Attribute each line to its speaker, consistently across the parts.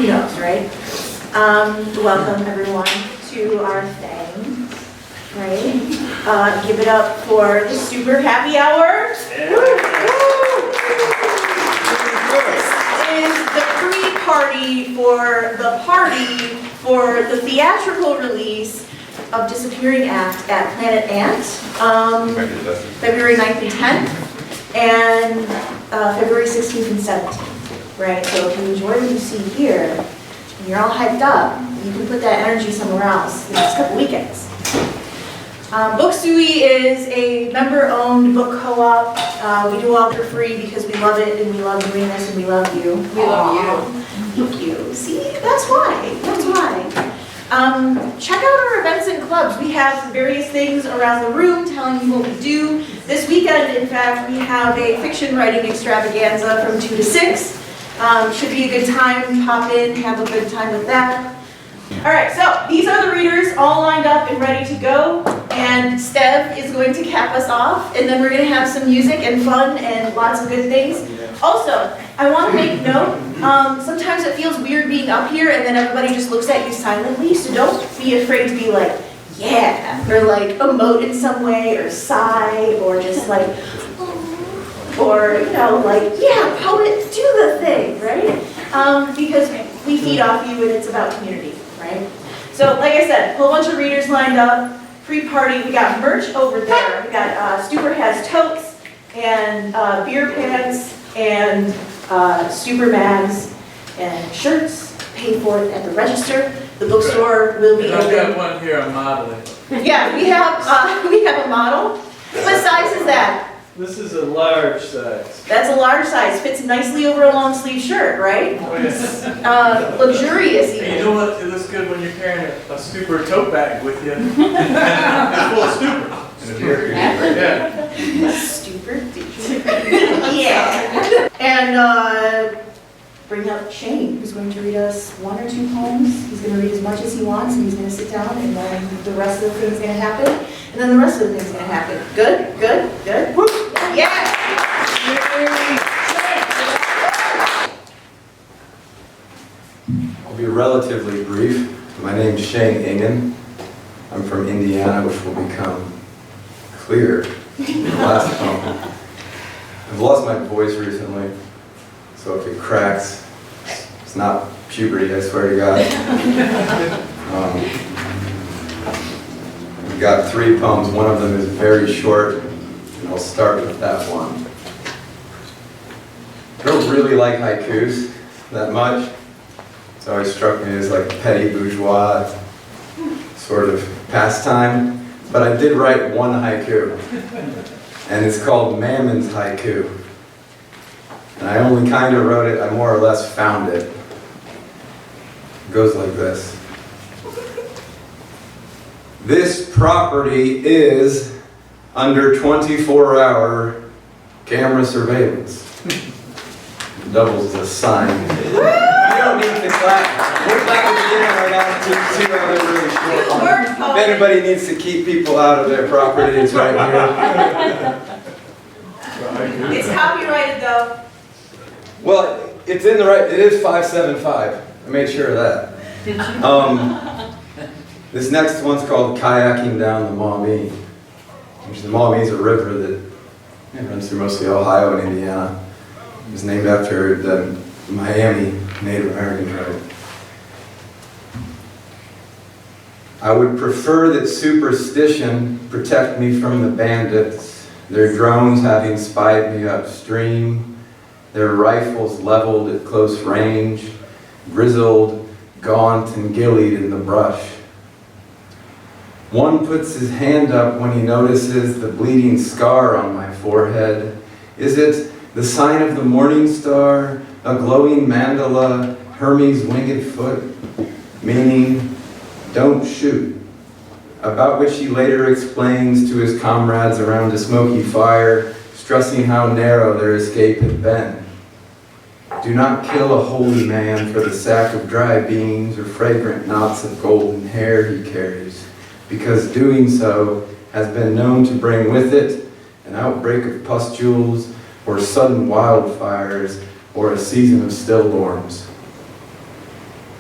Speaker 1: who knows, right? Welcome everyone to our thing, right? Give it up for the Stupor Happy Hour. Yeah. This is the pre-party for the theatrical release of Disappearing Act at Planet Ant, February 9th and 10th, and February 16th and 17th, right? So if you enjoy what you see here, and you're all hyped up, you can put that energy somewhere else the next couple weekends. Book Suey is a member-owned book co-op. We do all for free because we love it and we love doing this and we love you.
Speaker 2: We love you.
Speaker 1: Thank you. See, that's why. That's why. Check out our events and clubs. We have various things around the room telling you what we do. This weekend, in fact, we have a fiction writing extravaganza from 2 to 6. Should be a good time. Pop in, have a good time with that. All right, so these are the readers all lined up and ready to go. And Stev is going to cap us off. And then we're going to have some music and fun and lots of good things. Also, I want to make note, sometimes it feels weird being up here and then everybody just looks at you silently, so don't be afraid to be like, yeah, or like emote in some way, or sigh, or just like, or, you know, like, yeah, poet, do the thing, right? Because we feed off you and it's about community, right? So, like I said, a whole bunch of readers lined up, pre-party, we got merch over there, we got, Stupor has totes, and beer pants, and Stupor mags and shirts. Pay for it at the register. The bookstore will be open.
Speaker 3: I've got one here I'm modeling.
Speaker 1: Yeah, we have a model. What size is that?
Speaker 3: This is a large size.
Speaker 1: That's a large size. Fits nicely over a long sleeve shirt, right?
Speaker 3: Oh, yes.
Speaker 1: Luxurious even.
Speaker 3: And you know what? It looks good when you're carrying a Stupor tote bag with you. It's full of Stupor. Yeah.
Speaker 1: Stupor. Yeah. And bring up Shane, who's going to read us 1 or 2 poems. He's going to read as much as he wants, and he's going to sit down, and then the rest of the thing's going to happen. And then the rest of the thing's going to happen. Good? Good? Good? Woo. Yeah!
Speaker 4: I'll be relatively brief. My name's Shane Ingen. I'm from Indiana, which will become clear in the last poem. I've lost my voice recently, so if it cracks, it's not puberty, I swear to God. We've got 3 poems. One of them is very short, and I'll start with that one. I don't really like haikus that much. It's always struck me as like petty bourgeois sort of pastime. But I did write one haiku, and it's called Mammon's Haiku. And I only kind of wrote it, I more or less found it. It goes like this. This property is under 24-hour camera surveillance. It doubles as a sign. You don't need to clap. We're clapping again. I got 2 other really short ones. If anybody needs to keep people out of their property, it's right here.
Speaker 1: It's copyrighted, though.
Speaker 4: Well, it's in the right, it is 575. I made sure of that. This next one's called Kayaking Down the Maumee. Which the Maumee is a river that runs through mostly Ohio and Indiana. It was named after the Miami Native American tribe. I would prefer that superstition protect me from the bandits, their drones having spied me upstream, their rifles leveled at close range, grizzled, gaunt, and gillied in the brush. One puts his hand up when he notices the bleeding scar on my forehead. Is it the sign of the morning star, a glowing mandala, Hermes' winged foot? Meaning, don't shoot. About which he later explains to his comrades around a smoky fire, stressing how narrow their escape had been. Do not kill a holy man for the sack of dry beans or fragrant knots of golden hair he carries, because doing so has been known to bring with it an outbreak of pustules or sudden wildfires or a season of stillborns.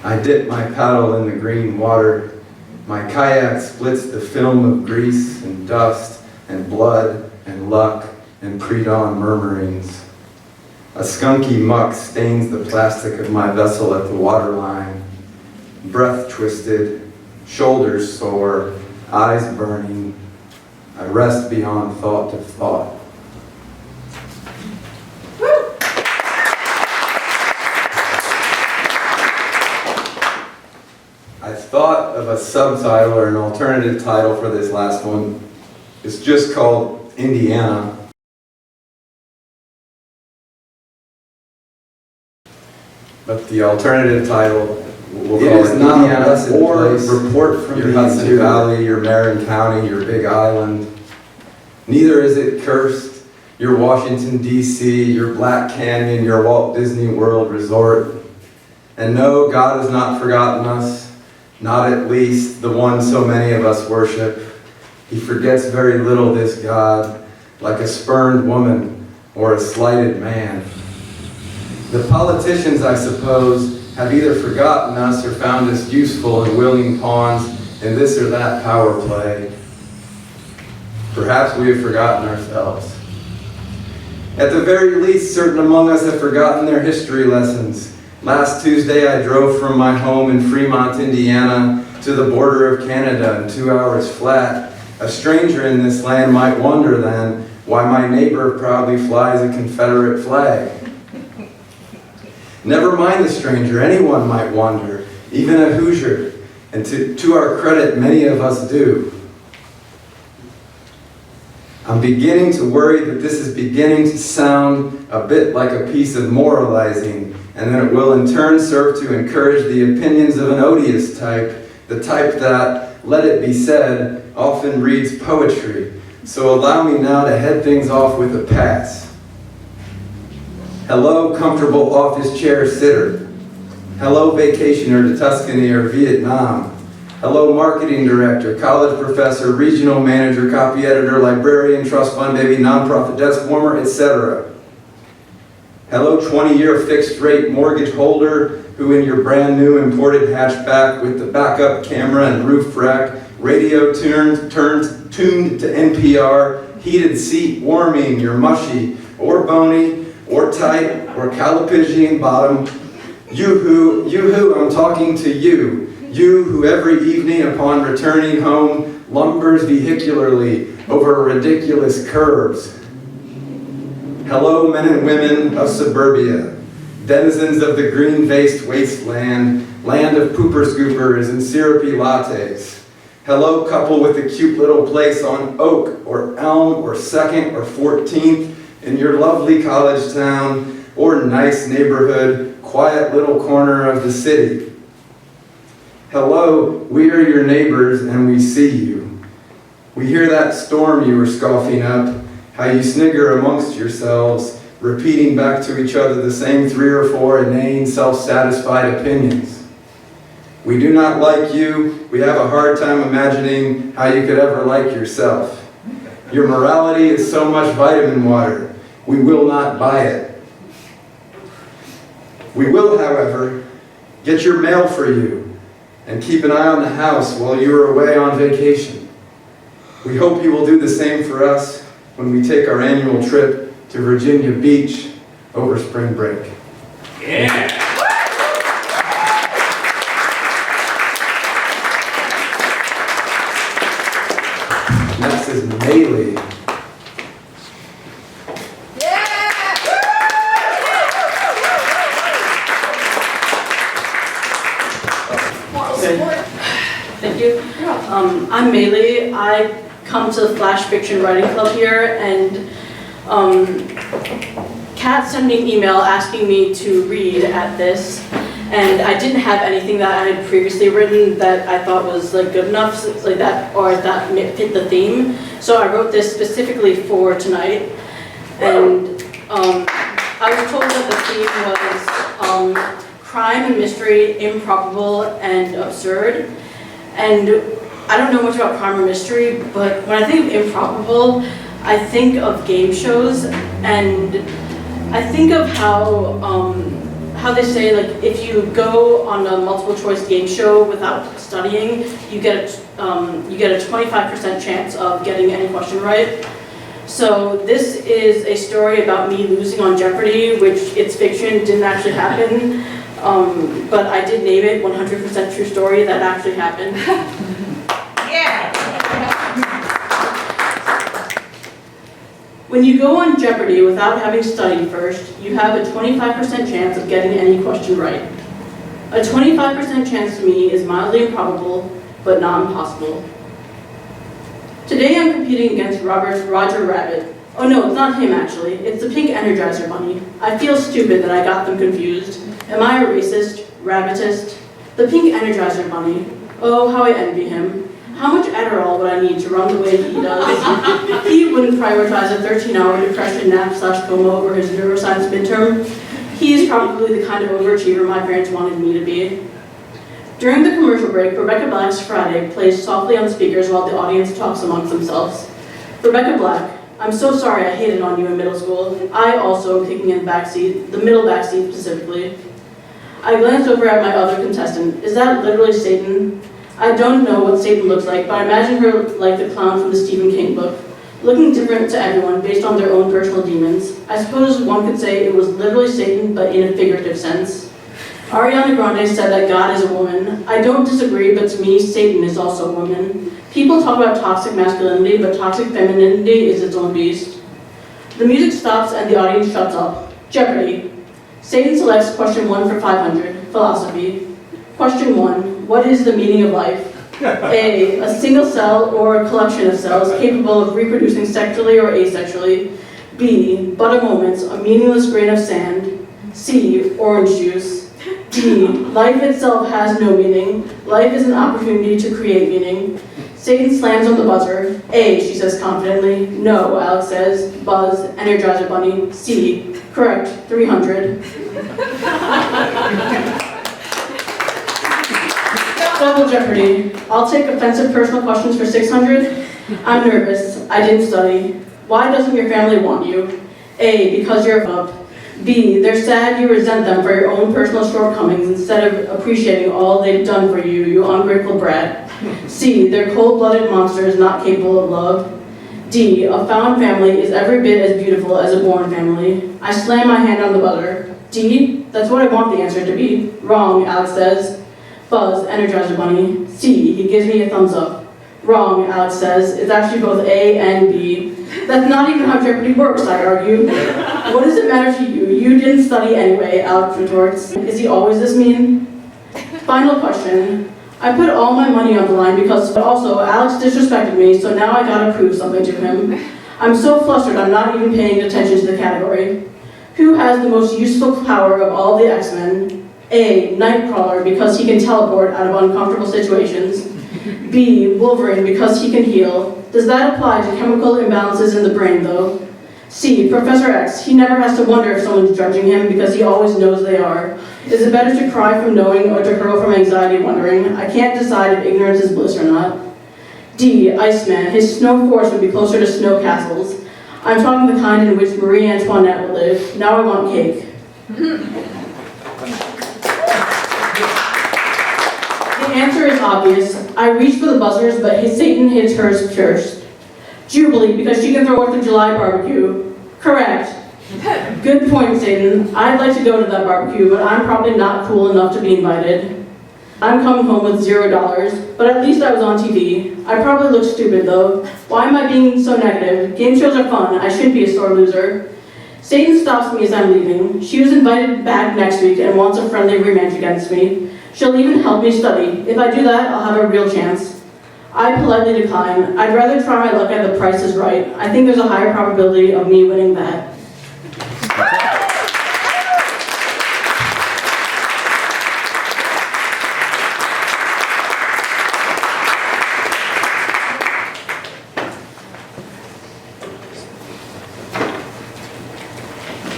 Speaker 4: I dip my paddle in the green water. My kayak splits the film of grease and dust and blood and luck and pre-dawn murmurings. A skunky muck stains the plastic of my vessel at the waterline. Breath twisted, shoulders sore, eyes burning. I rest beyond thought of thought. I thought of a subtitle or an alternative title for this last one. It's just called Indiana. But the alternative title, we'll call it Indiana, or Report from your Hudson Valley, your Marin County, your Big Island. Neither is it cursed, your Washington, D.C., your Black Canyon, your Walt Disney World Resort. And no, God has not forgotten us, not at least the one so many of us worship. He forgets very little, this God, like a spurned woman or a slighted man. The politicians, I suppose, have either forgotten us or found us useful and willing pawns in this or that power play. Perhaps we have forgotten ourselves. At the very least, certain among us have forgotten their history lessons. Last Tuesday, I drove from my home in Fremont, Indiana, to the border of Canada in 2 hours flat. A stranger in this land might wonder then why my neighbor proudly flies a Confederate flag. Never mind the stranger, anyone might wonder, even a Hoosier, and to our credit, many of us do. I'm beginning to worry that this is beginning to sound a bit like a piece of moralizing, and that it will in turn serve to encourage the opinions of an odious type, the type that, let it be said, often reads poetry. So allow me now to head things off with a pass. Hello, comfortable office chair sitter. Hello, vacationer to Tuscany or Vietnam. Hello, marketing director, college professor, regional manager, copy editor, librarian, trust fund baby, nonprofit desk warmer, etc. Hello, 20-year fixed-rate mortgage holder who in your brand new imported hatchback with the backup camera and roof rack, radio tuned to NPR, heated seat warming your mushy or bony or tight or calipigian bottom. You who, I'm talking to you. You who every evening upon returning home lumbers vehicularly over ridiculous curves. Hello, men and women of suburbia, denizens of the green-faced wasteland, land of pooper-scoopers and syrupy lattes. Hello, couple with a cute little place on Oak or Elm or 2nd or 14th in your lovely college town or nice neighborhood, quiet little corner of the city. Hello, we are your neighbors and we see you. We hear that storm you were scoffing up, how you snigger amongst yourselves, repeating back to each other the same 3 or 4 inane, self-satisfied opinions. We do not like you. We have a hard time imagining how you could ever like yourself. Your morality is so much vitamin water. We will not buy it. We will, however, get your mail for you and keep an eye on the house while you are away on vacation. We hope you will do the same for us when we take our annual trip to Virginia Beach over spring break.
Speaker 3: Yeah!
Speaker 4: Next is Maylee.
Speaker 2: Thank you. I'm Maylee. I come to the Flash Fiction Writing Club here, and Kat sent me an email asking me to read at this, and I didn't have anything that I had previously written that I thought was like good enough, like that, or that fit the theme. So I wrote this specifically for tonight, and I was told that the theme was crime and mystery, improbable and absurd. And I don't know much about crime or mystery, but when I think of improbable, I think of game shows, and I think of how how they say, like, if you go on a multiple choice game show without studying, you get a 25% chance of getting any question right. So this is a story about me losing on Jeopardy, which it's fiction, didn't actually happen, but I did name it 100% true story, that actually happened.
Speaker 1: Yeah.
Speaker 2: When you go on Jeopardy without having studied first, you have a 25% chance of getting any question right. A 25% chance to me is mildly improbable, but not impossible. Today I'm competing against Roger Rabbit. Oh no, it's not him actually, it's the pink Energizer Bunny. I feel stupid that I got them confused. Am I a racist? Rabbitist? The pink Energizer Bunny. Oh, how I envy him. How much Adderall would I need to run the way he does? He wouldn't prioritize a 13-hour depression nap/coma over his neuroscience midterm. He is probably the kind of overachiever my parents wanted me to be. During the commercial break, Rebecca Black's Friday plays softly on speakers while the audience talks amongst themselves. Rebecca Black, I'm so sorry I hated on you in middle school. I also am kicking in the backseat, the middle backseat specifically. I glanced over at my other contestant. Is that literally Satan? I don't know what Satan looks like, but I imagine her like the clown from the Stephen King book, looking different to everyone based on their own personal demons. I suppose one could say it was literally Satan, but in a figurative sense. Ariana Grande said that God is a woman. I don't disagree, but to me, Satan is also a woman. People talk about toxic masculinity, but toxic femininity is its own beast. The music stops and the audience shuts up. Jeopardy! Satan selects question 1 for 500, philosophy. Question 1, what is the meaning of life? A single cell or a collection of cells capable of reproducing sexually or asexually. B, but a moment, a meaningless grain of sand. C, orange juice. D, life itself has no meaning. Life is an opportunity to create meaning. Satan slams on the buzzer. A, she says confidently. No, Alex says. Buzz, Energizer Bunny. C, correct, 300. Double Jeopardy. I'll take offensive personal questions for 600. I'm nervous. I didn't study. Why doesn't your family want you? A, because you're up. B, they're sad you resent them for your own personal shortcomings instead of appreciating all they've done for you, you ungrateful brat. C, they're cold-blooded monsters not capable of love. D, a found family is every bit as beautiful as a born family. I slam my hand on the buzzer. D, that's what I want the answer to be. Wrong, Alex says. Buzz, Energizer Bunny. C, he gives me a thumbs up. Wrong, Alex says. It's actually both A and B. That's not even how Jeopardy works, I argue. What does it matter to you? You didn't study anyway, Alex retorts. Is he always this mean? Final question. I put all my money on the line because also Alex disrespected me, so now I gotta prove something to him. I'm so flustered I'm not even paying attention to the category. Who has the most useful power of all the X-Men? A, Nightcrawler, because he can teleport out of uncomfortable situations. B, Wolverine, because he can heal. Does that apply to chemical imbalances in the brain, though? C, Professor X, he never has to wonder if someone's judging him because he always knows they are. Is it better to cry from knowing or to hurl from anxiety wondering? I can't decide if ignorance is bliss or not. D, Iceman, his snow forest would be closer to snow castles. I'm talking the kind in which Marie Antoinette would live. Now I want cake. The answer is obvious. I reach for the buzzers, but Satan hits hers first. Jubilee, because she can throw 4th of July barbecue. Correct. Good point, Satan. I'd like to go to that barbecue, but I'm probably not cool enough to be invited. I'm coming home with $0, but at least I was on TV. I probably look stupid, though. Why am I being so negative? Game shows are fun. I should be a sore loser. Satan stops me as I'm leaving. She was invited back next week and wants a friendly rematch against me. She'll even help me study. If I do that, I'll have a real chance. I politely decline. I'd rather try my luck at The Price is Right. I think there's a higher probability of me winning that.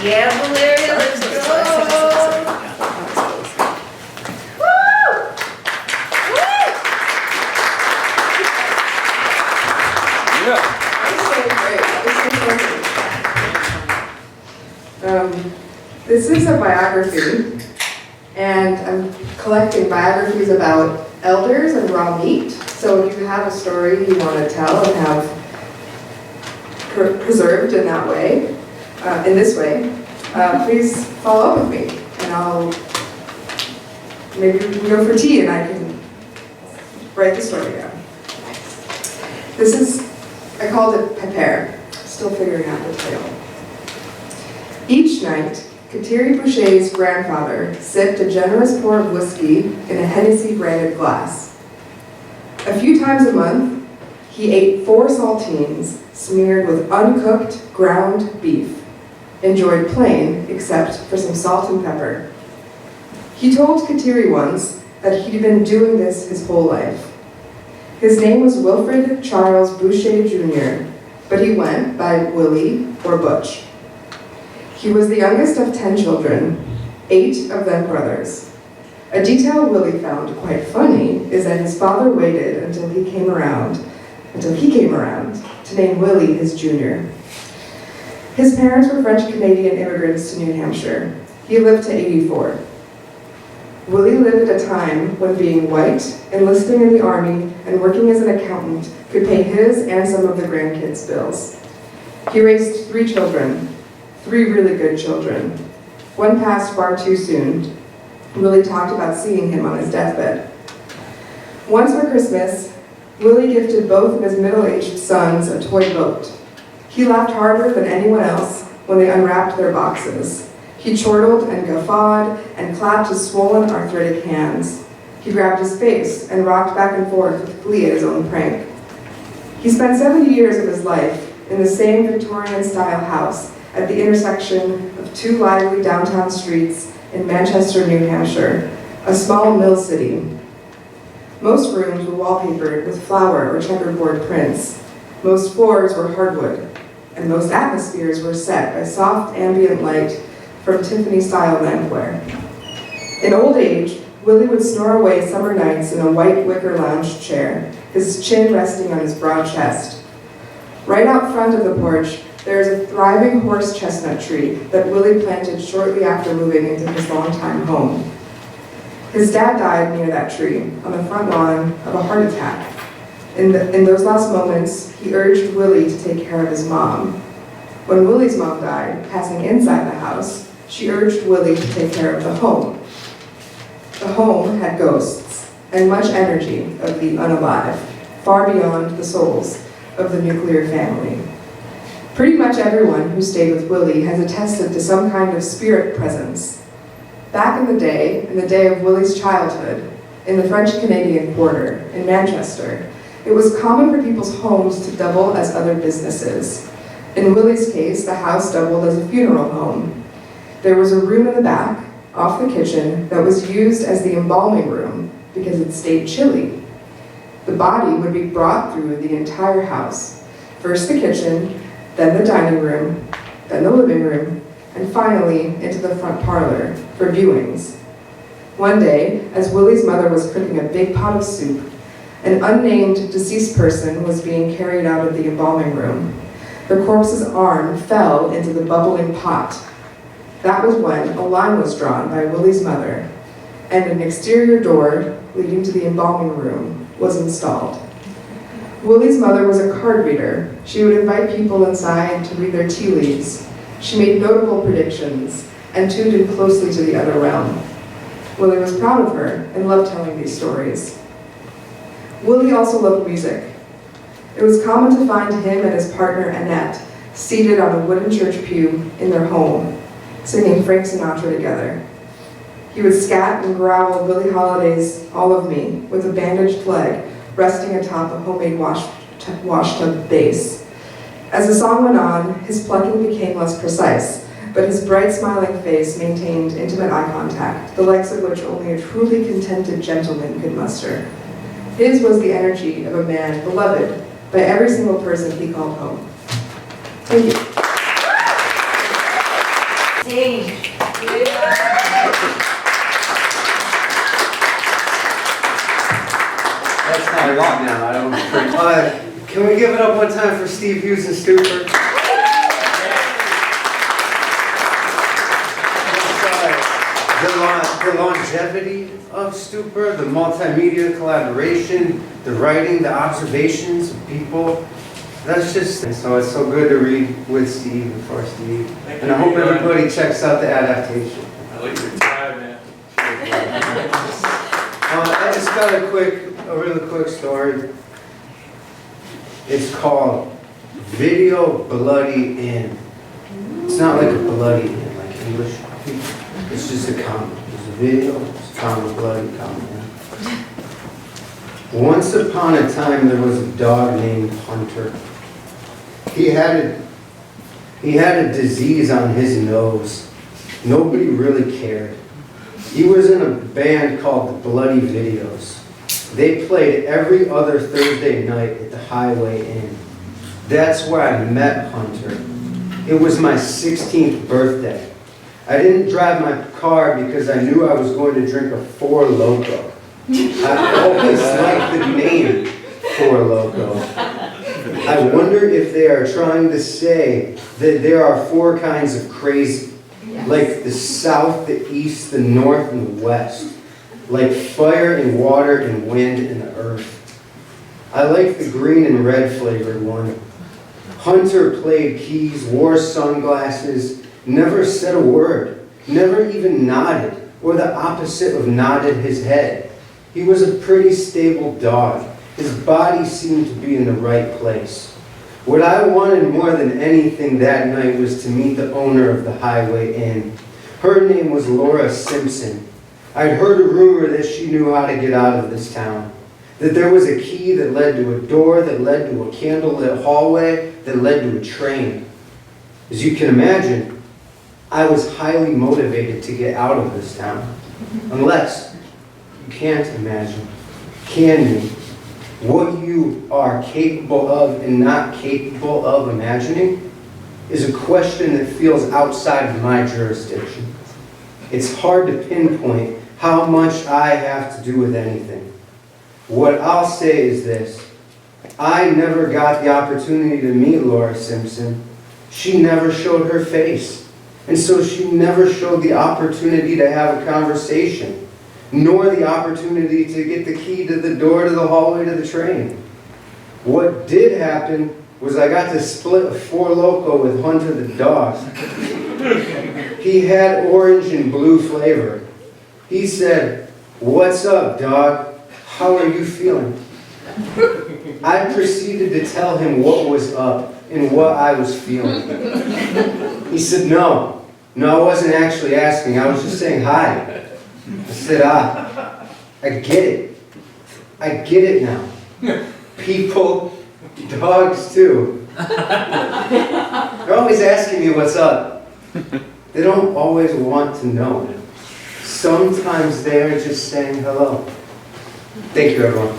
Speaker 1: Yeah, Valeria, let's go.
Speaker 5: This is a biography and I'm collecting biographies about elders and raw meat. So if you have a story you want to tell and have preserved in that way, in this way, please follow up with me, and maybe we can go for tea and I can write the story down. This is, I called it Pepper, still figuring out the title. Each night, Kateri Boucher's grandfather sipped a generous pour of whiskey in a Hennessy-branded glass. A few times a month, he ate 4 saltines smeared with uncooked ground beef, enjoyed plain except for some salt and pepper. He told Kateri once that he'd been doing this his whole life. His name was Wilfred Charles Boucher Jr., but he went by Willie or Butch. He was the youngest of 10 children, 8 of them brothers. A detail Willie found quite funny is that his father waited until he came around to name Willie his junior. His parents were French-Canadian immigrants to New Hampshire. He lived to 84. Willie lived at a time when being white, enlisting in the army, and working as an accountant could pay his and some of the grandkids' bills. He raised 3 children, 3 really good children. One passed far too soon. Willie talked about seeing him on his deathbed. Once for Christmas, Willie gifted both of his middle-aged sons a toy boat. He laughed harder than anyone else when they unwrapped their boxes. He chortled and guffawed and clapped his swollen arthritic hands. He grabbed his face and rocked back and forth with glee at his own prank. He spent 70 years of his life in the same Victorian-style house at the intersection of 2 lively downtown streets in Manchester, New Hampshire, a small mill city. Most rooms were wallpapered with flower or checkerboard prints. Most floors were hardwood, and most atmospheres were set by soft ambient light from Tiffany-style lampware. In old age, Willie would snore away summer nights in a white wicker lounge chair, his chin resting on his broad chest. Right out front of the porch, there is a thriving horse chestnut tree that Willie planted shortly after moving into his longtime home. His dad died near that tree, on the front lawn, of a heart attack. In those last moments, he urged Willie to take care of his mom. When Willie's mom died, passing inside the house, she urged Willie to take care of the home. The home had ghosts and much energy of the unalive, far beyond the souls of the nuclear family. Pretty much everyone who stayed with Willie has attested to some kind of spirit presence. Back in the day of Willie's childhood, in the French-Canadian Quarter in Manchester, it was common for people's homes to double as other businesses. In Willie's case, the house doubled as a funeral home. There was a room in the back, off the kitchen, that was used as the embalming room because it stayed chilly. The body would be brought through the entire house. First the kitchen, then the dining room, then the living room, and finally into the front parlor for viewings. One day, as Willie's mother was cooking a big pot of soup, an unnamed deceased person was being carried out of the embalming room. The corpse's arm fell into the bubbling pot. That was when a line was drawn by Willie's mother, and an exterior door leading to the embalming room was installed. Willie's mother was a card reader. She would invite people inside to read their tea leaves. She made notable predictions and tuned in closely to the other realm. Willie was proud of her and loved telling these stories. Willie also loved music. It was common to find him and his partner Annette seated on a wooden church pew in their home, singing Frank Sinatra together. He would scat and growl Billie Holiday's All of Me with a bandaged leg resting atop a homemade washtub base. As the song went on, his plucking became less precise, but his bright smiling face maintained intimate eye contact, the likes of which only a truly contented gentleman could muster. His was the energy of a man beloved by every single person he called home. Thank you.
Speaker 6: That's not a lot now. I don't can we give it up one time for Steve Hughes and Stupor? Good line. the longevity of Stupor, the multimedia collaboration, the writing, the observations of people. That's just, and so it's so good to read with Steve and for Steve. And I hope everybody checks out the adaptation.
Speaker 3: I like your tie, man.
Speaker 6: I just got a really quick story. It's called Video Bloody Inn. It's not like a bloody inn, like English. It's just a comedy. It's a video, it's a comedy, bloody comedy. Once upon a time, there was a dog named Hunter. He had a disease on his nose. Nobody really cared. He was in a band called the Bloody Videos. They played every other Thursday night at the Highway Inn. That's where I met Hunter. It was my 16th birthday. I didn't drive my car because I knew I was going to drink a Four Loko. I always liked the name Four Loko. I wonder if they are trying to say that there are four kinds of crazy, like the south, the east, the north, and the west, like fire and water and wind and the earth. I like the green and red flavored one. Hunter played keys, wore sunglasses, never said a word, never even nodded, or the opposite of nodded his head. He was a pretty stable dog. His body seemed to be in the right place. What I wanted more than anything that night was to meet the owner of the Highway Inn. Her name was Laura Simpson. I'd heard a rumor that she knew how to get out of this town. That there was a key that led to a door, that led to a candlelit hallway, that led to a train. As you can imagine, I was highly motivated to get out of this town. Unless you can't imagine, can you? What you are capable of and not capable of imagining is a question that feels outside of my jurisdiction. It's hard to pinpoint how much I have to do with anything. What I'll say is this. I never got the opportunity to meet Laura Simpson. She never showed her face. And so she never showed the opportunity to have a conversation, nor the opportunity to get the key to the door to the hallway to the train. What did happen was I got to split a Four Loko with Hunter the dog. He had orange and blue flavor. He said, "What's up, dog? How are you feeling?" I proceeded to tell him what was up and what I was feeling. He said, no, I wasn't actually asking. I was just saying hi. I said, I get it. I get it now. People, dogs too. They're always asking me what's up. They don't always want to know. Sometimes they're just saying hello. Thank you, everyone.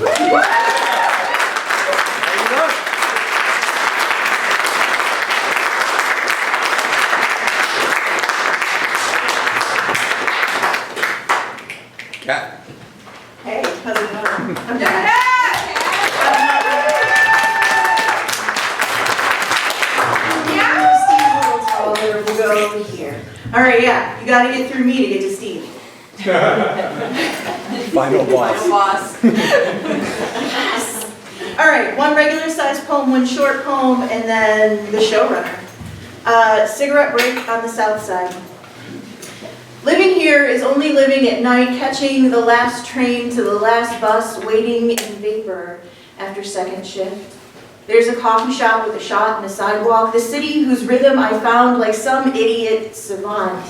Speaker 4: Cat.
Speaker 1: Hey, how's it going? I'm Jack. Steve a little taller, we'll go over here. All right, yeah, you gotta get through me to get to Steve.
Speaker 4: Final boss.
Speaker 1: Yes. All right, one regular sized poem, one short poem, and then the showrunner. Cigarette break on the south side. Living here is only living at night, catching the last train to the last bus, waiting in vapor after second shift. There's a coffee shop with a shot and a sidewalk, the city whose rhythm I found like some idiot savant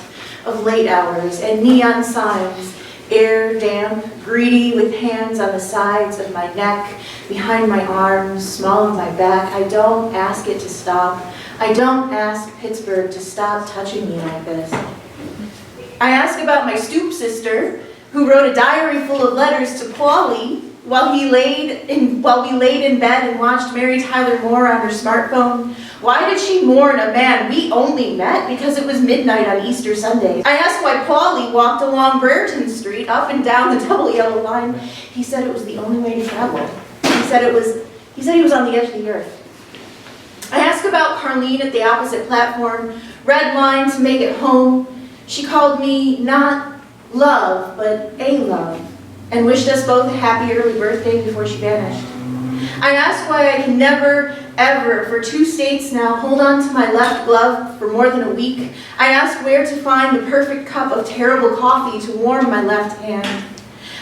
Speaker 1: of late hours and neon signs, air damp, greedy with hands on the sides of my neck, behind my arms, small on my back. I don't ask it to stop. I don't ask Pittsburgh to stop touching me like this. I ask about my stoop sister, who wrote a diary full of letters to Paulie while we laid in bed and watched Mary Tyler Moore on her smartphone. Why did she mourn a man we only met because it was midnight on Easter Sunday? I asked why Paulie walked along Brereton Street up and down the double yellow line. He said it was the only way to travel. He said he was on the edge of the earth. I asked about Carlene at the opposite platform, red line to make it home. She called me not love, but a love, and wished us both a happy early birthday before she vanished. I asked why I can never, ever, for 2 states now, hold on to my left glove for more than a week. I asked where to find the perfect cup of terrible coffee to warm my left hand.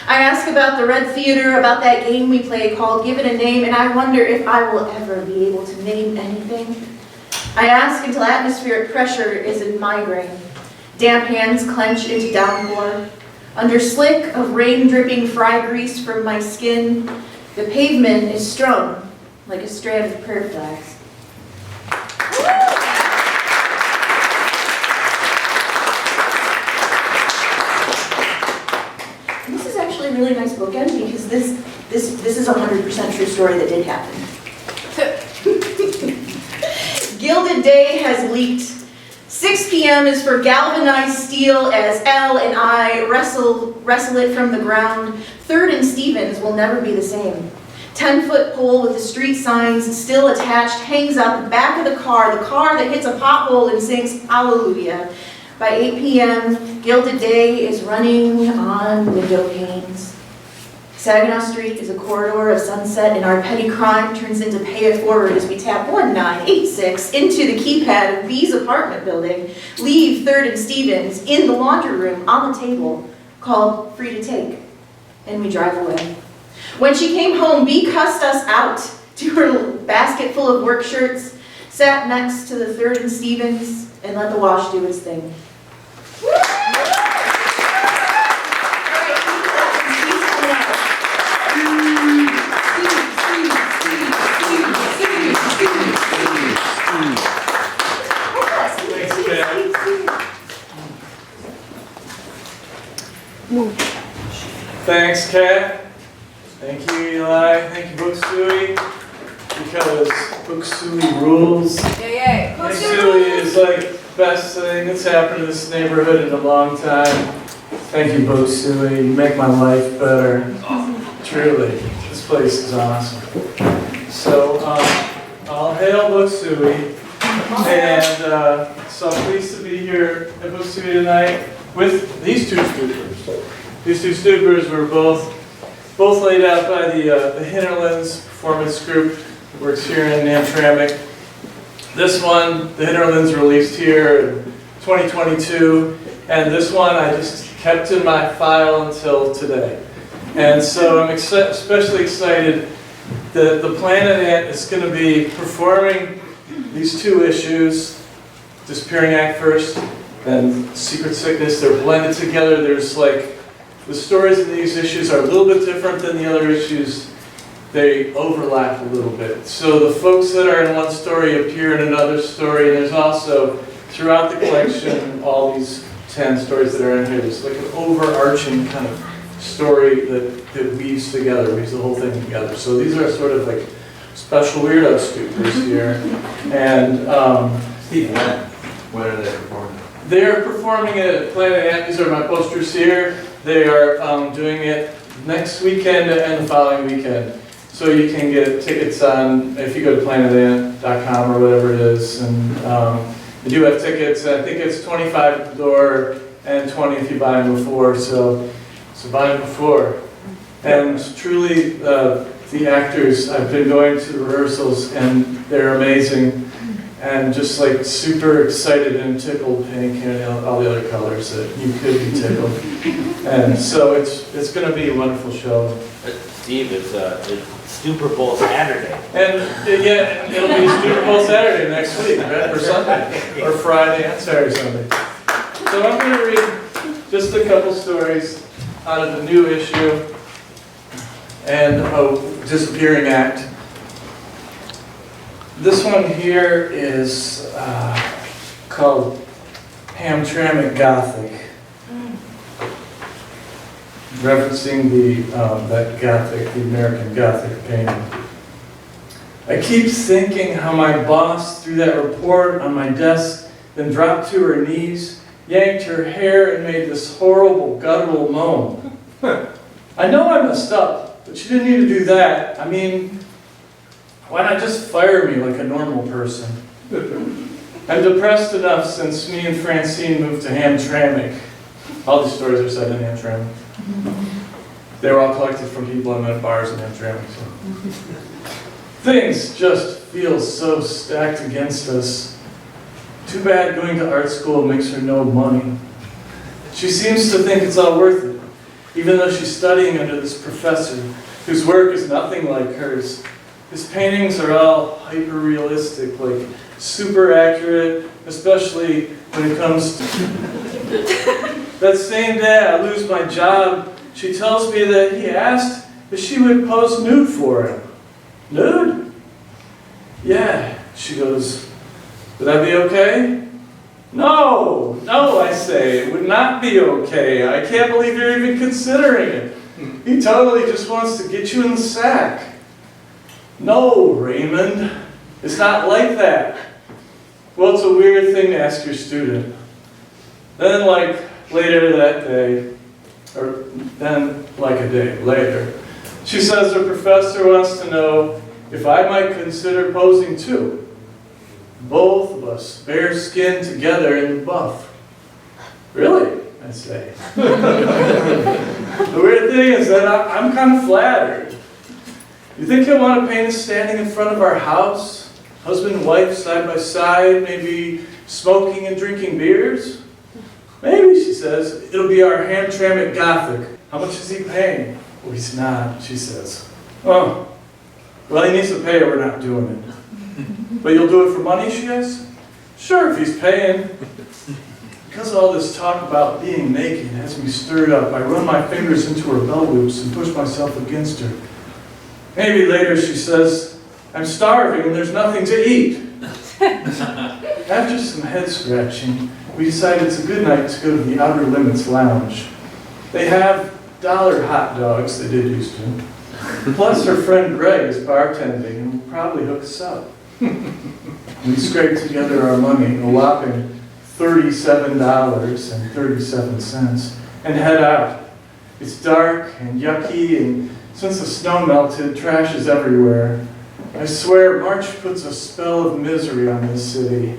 Speaker 1: I ask about the Red Theater, about that game we play called Give It a Name, and I wonder if I will ever be able to name anything. I ask until atmospheric pressure is a migraine. Damp hands clench into downpour. Under slick of rain-dripping fry grease from my skin, the pavement is strung like a strand of prayer flags. This is actually a really nice bookend because this is a 100% true story that did happen. Gilded Day has leaked. 6 p.m. is for galvanized steel as Elle and I wrestle it from the ground. 3rd and Stevens will never be the same. 10-foot pole with the street signs still attached hangs out the back of the car that hits a pothole and sings Hallelujah. By 8 p.m., Gilded Day is running on window panes. Saginaw Street is a corridor of sunset, and our petty crime turns into pay it forward as we tap 1986 into the keypad of B's apartment building, leave 3rd and Stevens in the laundry room on the table called Free to Take, and we drive away. When she came home, B cussed us out to her basket full of work shirts, sat next to the 3rd and Stevens, and let the wash do its thing.
Speaker 3: Thanks, Kat. Thank you, Eli. Thank you, Book Suey. Because Book Suey rules.
Speaker 5: Yay!
Speaker 3: Book Suey is like the best thing that's happened in this neighborhood in a long time. Thank you, Book Suey. You make my life better. Truly, this place is awesome. So, all hail Book Suey. And so I'm pleased to be here at Book Suey tonight with these 2 Stupors. These 2 Stupors were both laid out by the Hinterlands Performance Group that works here in Hamtramck. This one, the Hinterlands released here in 2022, and this one I just kept in my file until today. And so I'm especially excited that the Planet Ant is going to be performing these 2 issues, Disappearing Act first, and Secret Sickness. They're blended together. There's like, the stories in these issues are a little bit different than the other issues. They overlap a little bit. So the folks that are in one story appear in another story, and there's also, throughout the collection, all these 10 stories that are in here, there's like an overarching kind of story that weaves the whole thing together. So these are sort of like special weirdo Stupors here. And
Speaker 4: Steve, when are they performing?
Speaker 3: They're performing it at Planet Ant. These are my posters here. They are doing it next weekend and the following weekend. So you can get tickets on, if you go to planetant.com or whatever it is. And they do have tickets. I think it's $25 at the door and $20 if you buy them before. So buy them before. And truly, the actors, I've been going to the rehearsals and they're amazing. And just like super excited and tickled pink and all the other colors that you could be tickled. And so it's going to be a wonderful show.
Speaker 7: Steve, it's Stupor Bowl Saturday.
Speaker 3: And yeah, it'll be Stupor Bowl Saturday next week, right? Or Sunday, or Friday and Saturday, Sunday. So I'm going to read just a couple stories out of the new issue and Disappearing Act. This one here is called Hamtramck Gothic, referencing that Gothic, the American Gothic painting. I keep thinking how my boss threw that report on my desk, then dropped to her knees, yanked her hair, and made this horrible guttural moan. I know I messed up, but she didn't need to do that. I mean, why not just fire me like a normal person? I'm depressed enough since me and Francine moved to Hamtramck. All these stories are set in Hamtramck. They were all collected from people I met at bars in Hamtramck. So. Things just feel so stacked against us. Too bad going to art school makes her no money. She seems to think it's all worth it, even though she's studying under this professor whose work is nothing like hers. His paintings are all hyper-realistic, like super accurate, especially when it comes to... That same day I lose my job, she tells me that he asked if she would pose nude for him. Nude? Yeah, she goes, would that be okay? No, I say, it would not be okay. I can't believe you're even considering it. He totally just wants to get you in the sack. No, Raymond, it's not like that. Well, it's a weird thing to ask your student. Then, like, later that day, or then, like a day later, she says her professor wants to know if I might consider posing too. Both of us, bare skin together in the buff. Really? I say. The weird thing is that I'm kind of flattered. You think he'll want to paint us standing in front of our house? Husband and wife side by side, maybe smoking and drinking beers? Maybe, she says, it'll be our Hamtramck Gothic. How much is he paying? Well, he's not, she says. Oh, well, he needs to pay or we're not doing it. But you'll do it for money, she asks? Sure, if he's paying. Because all this talk about being naked has me stirred up, I run my fingers into her bell loops and push myself against her. Maybe later she says, I'm starving and there's nothing to eat. After some head scratching, we decided it's a good night to go to the Outer Limits Lounge. They have $1 hot dogs, they did used to. Plus her friend Greg is bartending and will probably hook us up. We scraped together our money, a whopping $37.37, and head out. It's dark and yucky, and since the snow melted, trash is everywhere. I swear March puts a spell of misery on this city.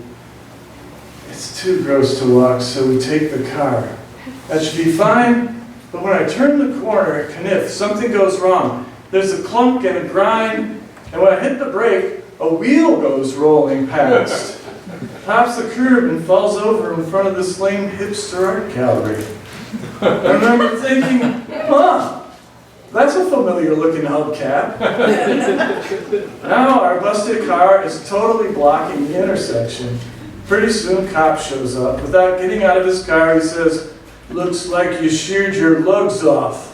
Speaker 3: It's too gross to walk, so we take the car. That should be fine, but when I turn the corner at Kniff, something goes wrong. There's a clunk and a grind, and when I hit the brake, a wheel goes rolling past. Tops the curb and falls over in front of this lame hipster art gallery. I remember thinking, huh, that's a familiar looking hubcap. Now our busted car is totally blocking the intersection. Pretty soon cop shows up. Without getting out of his car, he says, looks like you sheared your lugs off.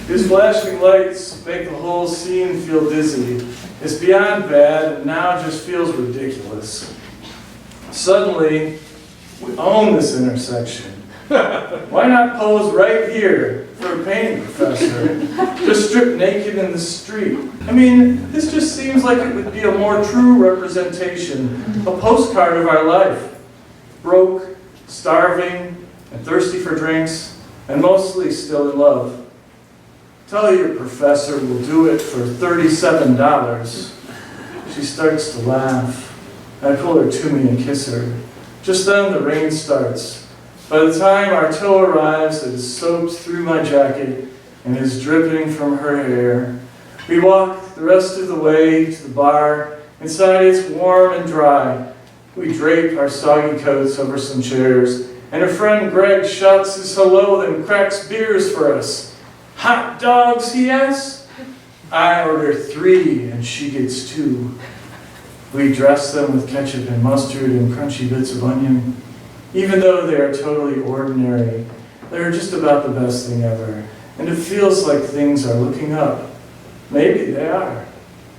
Speaker 3: His flashing lights make the whole scene feel dizzy. It's beyond bad, and now it just feels ridiculous. Suddenly, we own this intersection. Why not pose right here for a painting professor? Just strip naked in the street. I mean, this just seems like it would be a more true representation, a postcard of our life. Broke, starving, and thirsty for drinks, and mostly still in love. Tell your professor we'll do it for $37. She starts to laugh. I pull her to me and kiss her. Just then the rain starts. By the time our tow arrives, it is soaked through my jacket and is dripping from her hair. We walk the rest of the way to the bar. Inside it's warm and dry. We drape our soggy coats over some chairs, and her friend Greg shouts his hello and cracks beers for us. Hot dogs, he asks? I order 3 and she gets 2. We dress them with ketchup and mustard and crunchy bits of onion. Even though they are totally ordinary, they're just about the best thing ever. And it feels like things are looking up. Maybe they are.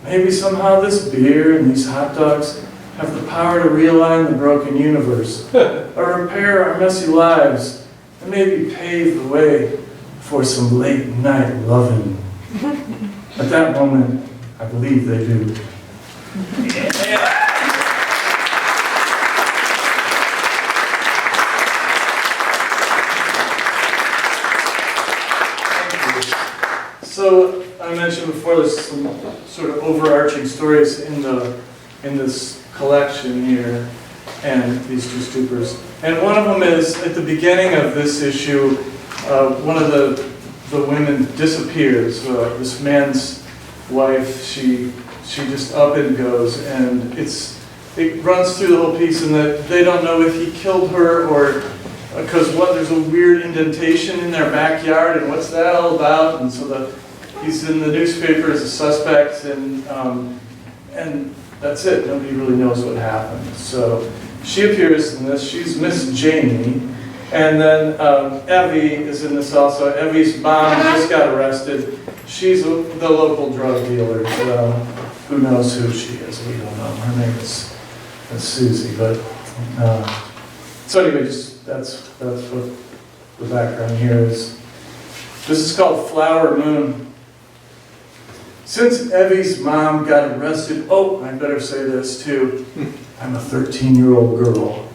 Speaker 3: Maybe somehow this beer and these hot dogs have the power to realign the broken universe, or repair our messy lives, and maybe pave the way for some late night loving. At that moment, I believe they do. So I mentioned before there's some sort of overarching stories in this collection here. and these two Stupors. And one of them is, at the beginning of this issue, one of the women disappears. This man's wife, she just up and goes, and it runs through the whole piece, and that they don't know if he killed her or because there's a weird indentation in their backyard, and what's that all about? And so he's in the newspaper as a suspect, and that's it. Nobody really knows what happened. So she appears in this. She's Miss Jamie. And then Evie is in this also. Evie's mom just got arrested. She's the local drug dealer. Who knows who she is? We don't know. Her name is Susie. But so anyway, that's what the background here is. This is called Flower Moon. Since Evie's mom got arrested, oh, I better say this too. I'm a 13-year-old girl.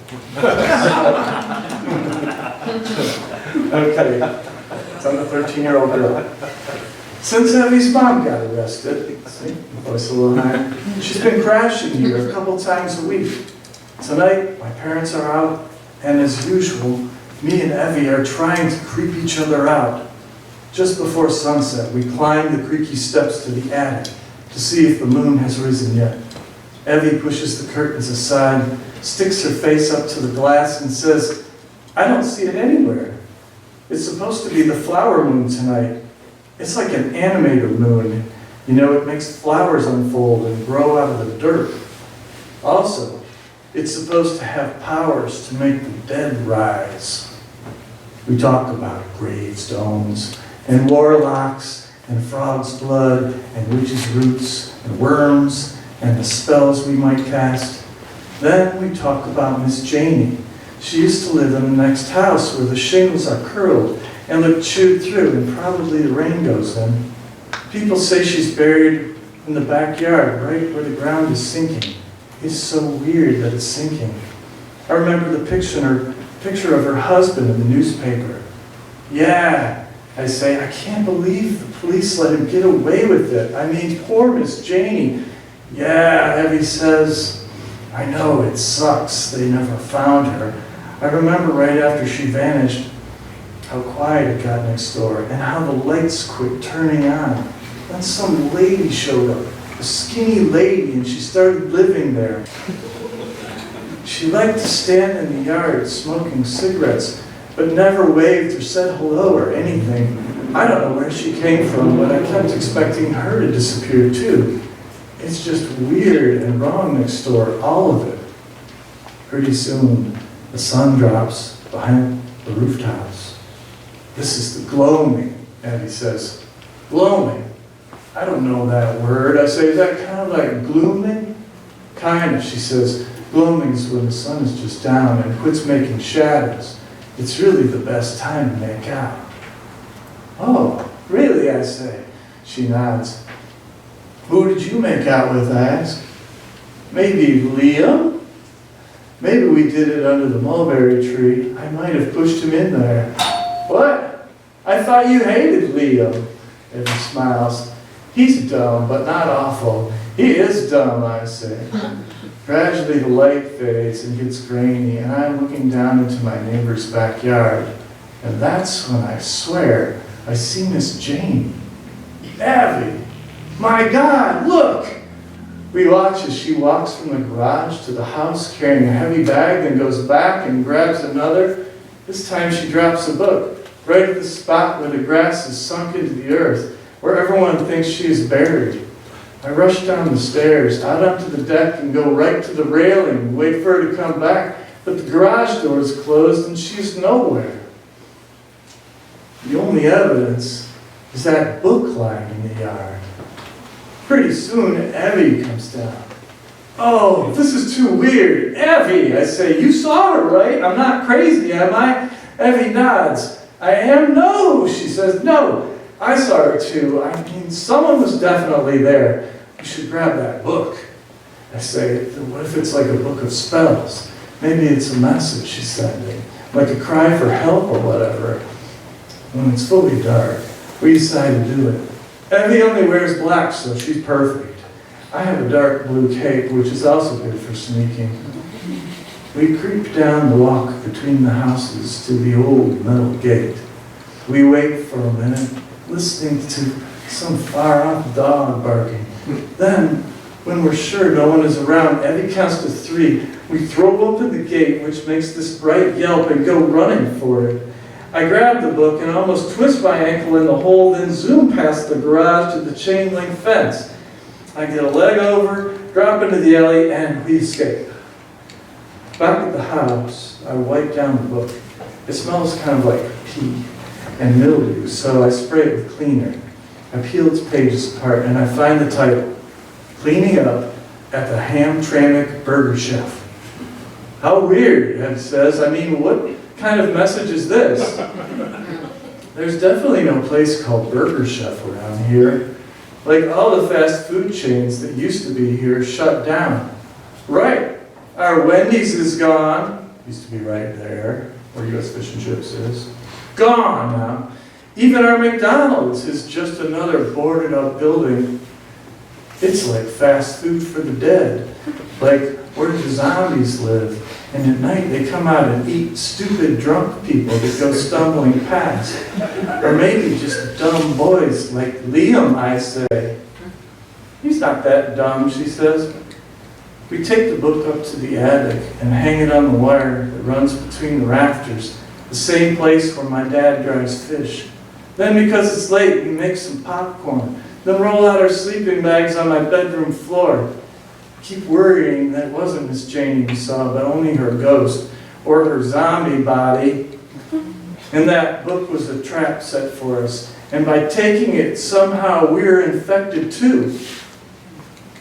Speaker 3: Okay, so I'm a 13-year-old girl. Since Evie's mom got arrested, see, my voice a little higher, she's been crashing here a couple times a week. Tonight, my parents are out, and as usual, me and Evie are trying to creep each other out. Just before sunset, we climb the creaky steps to the attic to see if the moon has risen yet. Evie pushes the curtains aside, sticks her face up to the glass, and says, "I don't see it anywhere. It's supposed to be the flower moon tonight. It's like an animator moon. You know, it makes flowers unfold and grow out of the dirt. Also, it's supposed to have powers to make the dead rise." We talk about gravestones, and warlocks, and frog's blood, and witches' roots, and worms, and the spells we might cast. Then we talk about Miss Jamie. She used to live in the next house where the shingles are curled and look chewed through, and probably the rain goes in. People say she's buried in the backyard, right where the ground is sinking. It's so weird that it's sinking. I remember the picture of her husband in the newspaper. Yeah, I say, I can't believe the police let him get away with it. I mean, poor Miss Janie. Yeah, Evie says, I know, it sucks they never found her. I remember right after she vanished, how quiet it got next door, and how the lights quit turning on. Then some lady showed up, a skinny lady, and she started living there. She liked to stand in the yard smoking cigarettes, but never waved or said hello or anything. I don't know where she came from, but I kept expecting her to disappear too. It's just weird and wrong next door, all of it. Pretty soon, the sun drops behind the rooftops. This is the gloaming, Evie says. Gloaming? I don't know that word. I say, is that kind of like glooming? Kind of, she says. Gloaming is when the sun is just down and quits making shadows. It's really the best time to make out. Oh, really, I say. She nods. Who did you make out with, I ask. Maybe Liam? Maybe we did it under the mulberry tree. I might have pushed him in there. What? I thought you hated Liam. Evie smiles. He's dumb, but not awful. He is dumb, I say. Gradually the light fades and gets grainy, and I'm looking down into my neighbor's backyard. And that's when I swear I see Miss Jane. Evie! My God, look! We watch as she walks from the garage to the house carrying a heavy bag, then goes back and grabs another. This time she drops a book, right at the spot where the grass is sunk into the earth, where everyone thinks she is buried. I rush down the stairs, out onto the deck, and go right to the railing and wait for her to come back, but the garage door is closed and she's nowhere. The only evidence is that book lying in the yard. Pretty soon, Evie comes down. Oh, this is too weird. Evie, I say, you saw her, right? I'm not crazy, am I? Evie nods. I am? No, she says, no. I saw her too. I mean, someone was definitely there. We should grab that book. I say, what if it's like a book of spells? Maybe it's a message she's sending, like a cry for help or whatever. When it's fully dark, we decide to do it. Evie only wears black, so she's perfect. I have a dark blue cape, which is also good for sneaking. We creep down the walk between the houses to the old metal gate. We wait for a minute, listening to some far-off dog barking. Then, when we're sure no one is around, Evie counts to 3. We throw open the gate, which makes this bright yelp, and go running for it. I grab the book and almost twist my ankle in the hole, then zoom past the garage to the chain link fence. I get a leg over, drop into the alley, and we escape. Back at the house, I wipe down the book. It smells kind of like pee and mildew, so I spray it with cleaner. I peel its pages apart, and I find the title, Cleaning Up at the Hamtramck Burger Chef. How weird, Ed says. I mean, what kind of message is this? There's definitely no place called Burger Chef around here. Like all the fast food chains that used to be here shut down. Right. Our Wendy's is gone. Used to be right there, where U.S. Fish and Chips is. Gone now. Even our McDonald's is just another boarded up building. It's like fast food for the dead. Like where the zombies live. And at night they come out and eat stupid drunk people that go stumbling past. Or maybe just dumb boys like Liam, I say. He's not that dumb, she says. We take the book up to the attic and hang it on the wire that runs between the rafters, the same place where my dad dries fish. Then, because it's late, we make some popcorn, then roll out our sleeping bags on my bedroom floor. Keep worrying that it wasn't Miss Janie we saw, but only her ghost, or her zombie body. And that book was a trap set for us, and by taking it, somehow we're infected too.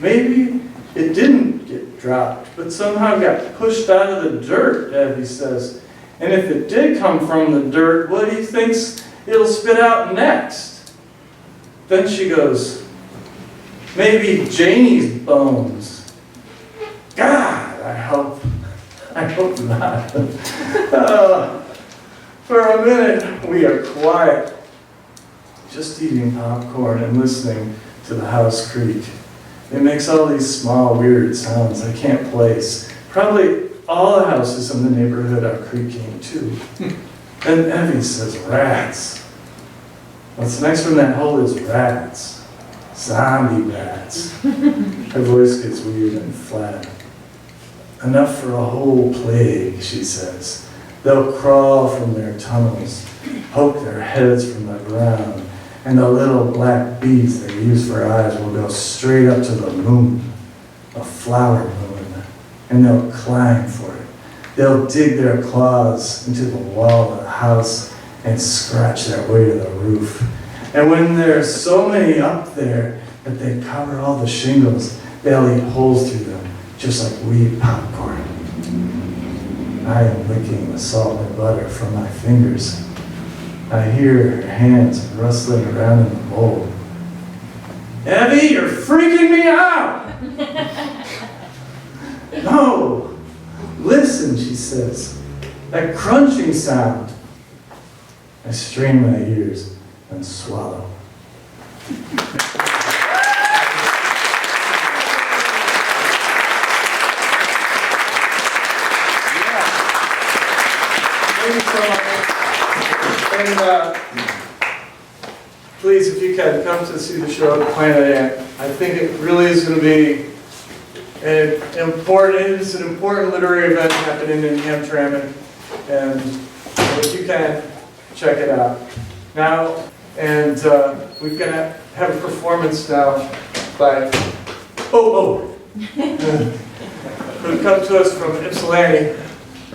Speaker 3: Maybe it didn't get dropped, but somehow got pushed out of the dirt, Debbie says. And if it did come from the dirt, what do you think's it'll spit out next? Then she goes, maybe Janie's bones. God, I hope not. For a minute, we are quiet, just eating popcorn and listening to the house creak. It makes all these small, weird sounds I can't place. Probably all the houses in the neighborhood are creaking too. Then Evie says, rats. What's next from that hole is rats. Zombie rats. Her voice gets weird and flat. Enough for a whole plague, she says. They'll crawl from their tunnels, poke their heads from the ground, and the little black beads they use for eyes will go straight up to the moon, a flower moon, and they'll climb for it. They'll dig their claws into the wall of the house and scratch their way to the roof. And when there's so many up there that they cover all the shingles, they'll eat holes through them, just like we eat popcorn. I am licking the salt and butter from my fingers. I hear her hands rustling around in the bowl. Evie, you're freaking me out! No, listen, she says. That crunching sound. I strain my ears and swallow. Thank you so much. And please, if you can, come to see the show at Planet Ant. I think it really is going to be an important literary event happening in Hamtramck. And if you can, check it out. Now, and we're going to have a performance now by, who come to us from Ypsilanti.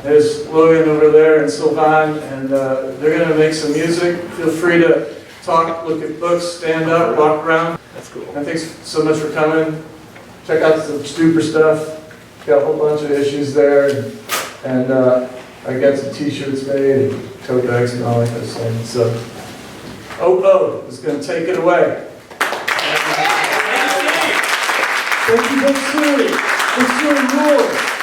Speaker 3: There's Logan over there and Sylvan, and they're going to make some music. Feel free to talk, look at books, stand up, walk around. That's cool. And thanks so much for coming. Check out some Stupor stuff. Got a whole bunch of issues there, and I got some T-shirts made and tote bags and all that kind of stuff. So, is going to take it away. Thank you, Suey. Suey rules.